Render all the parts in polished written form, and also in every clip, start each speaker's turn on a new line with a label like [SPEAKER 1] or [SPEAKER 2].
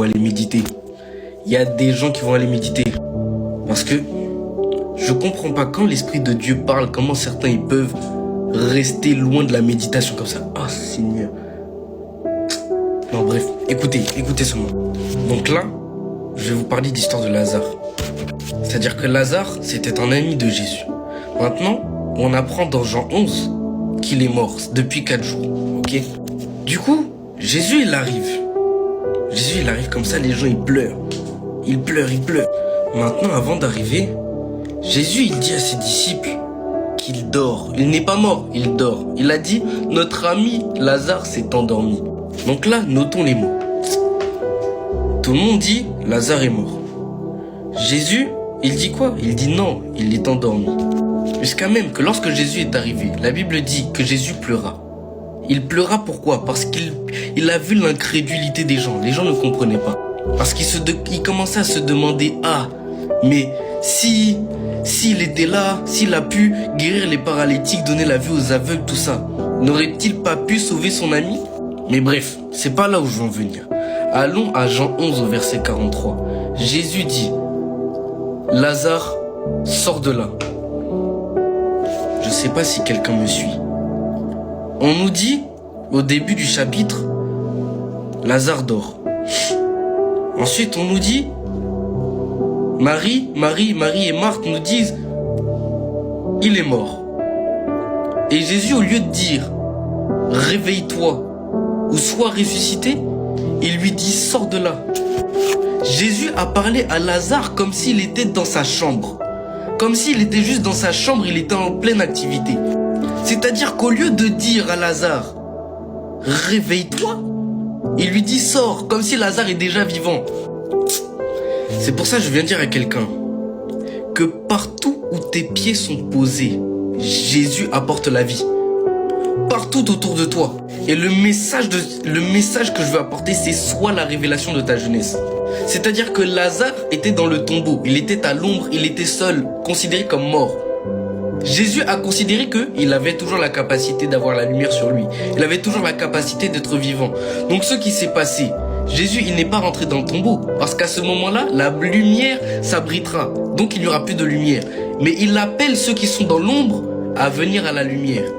[SPEAKER 1] vont aller méditer. Il y a des gens qui vont aller méditer. Parce que je comprends pas quand l'Esprit de Dieu parle, comment certains ils peuvent rester loin de la méditation comme ça. Ah, Seigneur. Non, bref, écoutez seulement. Donc là, je vais vous parler d'histoire de Lazare. C'est-à-dire que Lazare, c'était un ami de Jésus. Maintenant, on apprend dans Jean 11 qu'il est mort depuis 4 jours. Ok? Du coup, Jésus, il arrive. Jésus, il arrive comme ça, les gens, ils pleurent. Ils pleurent. Maintenant, avant d'arriver, Jésus, il dit à ses disciples qu'il dort. Il n'est pas mort, il dort. Il a dit, notre ami Lazare s'est endormi. Donc là, notons les mots. Tout le monde dit, Lazare est mort. Jésus, il dit quoi? Il dit non, il est endormi. Jusqu'à même que lorsque Jésus est arrivé, la Bible dit que Jésus pleura. Il pleura pourquoi? Parce qu'il a vu l'incrédulité des gens. Les gens ne comprenaient pas. Parce qu'il commençait à se demander, ah, mais s'il était là, s'il a pu guérir les paralytiques, donner la vue aux aveugles, tout ça, n'aurait-il pas pu sauver son ami? Mais bref, c'est pas là où je veux en venir. Allons à Jean 11 au verset 43. Jésus dit, Lazare, sors de là. Je sais pas si quelqu'un me suit. On nous dit, au début du chapitre, Lazare dort. Ensuite, on nous dit, Marie et Marthe nous disent, il est mort. Et Jésus, au lieu de dire, réveille-toi ou sois ressuscité, il lui dit, sors de là. Jésus a parlé à Lazare comme s'il était dans sa chambre. Comme s'il était juste dans sa chambre, il était en pleine activité. C'est-à-dire qu'au lieu de dire à Lazare, réveille-toi, il lui dit, sors, comme si Lazare est déjà vivant. C'est pour ça que je viens dire à quelqu'un que partout où tes pieds sont posés, Jésus apporte la vie. Partout autour de toi. Et le message que je veux apporter, c'est soit la révélation de ta jeunesse. C'est-à-dire que Lazare était dans le tombeau. Il était à l'ombre, il était seul, considéré comme mort. Jésus a considéré qu'il avait toujours la capacité d'avoir la lumière sur lui. Il avait toujours la capacité d'être vivant. Donc ce qui s'est passé, Jésus, il n'est pas rentré dans le tombeau. Parce qu'à ce moment-là, la lumière s'abritera. Donc il n'y aura plus de lumière. Mais il appelle ceux qui sont dans l'ombre à venir à la lumière.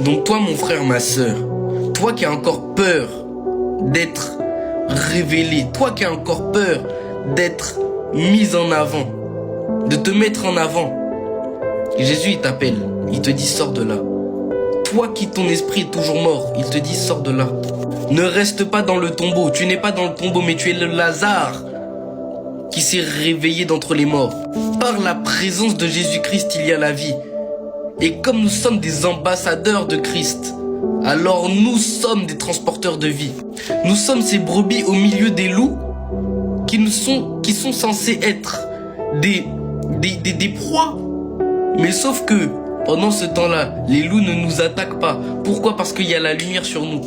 [SPEAKER 1] Donc toi, mon frère, ma sœur, toi qui as encore peur d'être révélé, toi qui as encore peur d'être mis en avant, de te mettre en avant, Jésus, il t'appelle, il te dit, sors de là. Toi qui ton esprit est toujours mort, il te dit, sors de là. Ne reste pas dans le tombeau, tu n'es pas dans le tombeau, mais tu es le Lazare qui s'est réveillé d'entre les morts. Par la présence de Jésus-Christ, il y a la vie. Et comme nous sommes des ambassadeurs de Christ, alors nous sommes des transporteurs de vie. Nous sommes ces brebis au milieu des loups qui sont censés être des proies. Mais sauf que pendant ce temps-là, les loups ne nous attaquent pas. Pourquoi? Parce qu'il y a la lumière sur nous.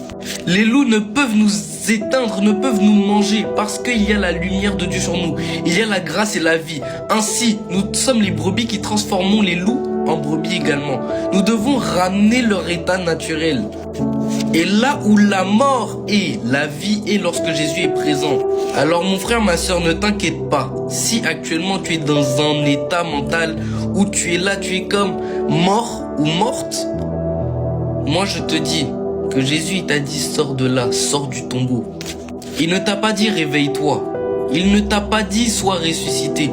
[SPEAKER 1] Les loups ne peuvent nous éteindre, ne peuvent nous manger parce qu'il y a la lumière de Dieu sur nous. Il y a la grâce et la vie. Ainsi, nous sommes les brebis qui transformons les loups en brebis également. Nous devons ramener leur état naturel. Et là où la mort est, la vie est lorsque Jésus est présent. Alors mon frère, ma soeur, ne t'inquiète pas. Si actuellement tu es dans un état mental où tu es là, tu es comme mort ou morte, moi je te dis que Jésus il t'a dit sors de là, sors du tombeau. Il ne t'a pas dit réveille-toi. Il ne t'a pas dit sois ressuscité.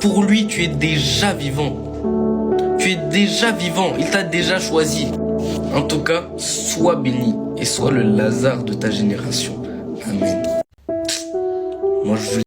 [SPEAKER 1] Pour lui tu es déjà vivant. Tu es déjà vivant, il t'a déjà choisi. En tout cas, sois béni et sois le Lazare de ta génération. Amen. Moi, je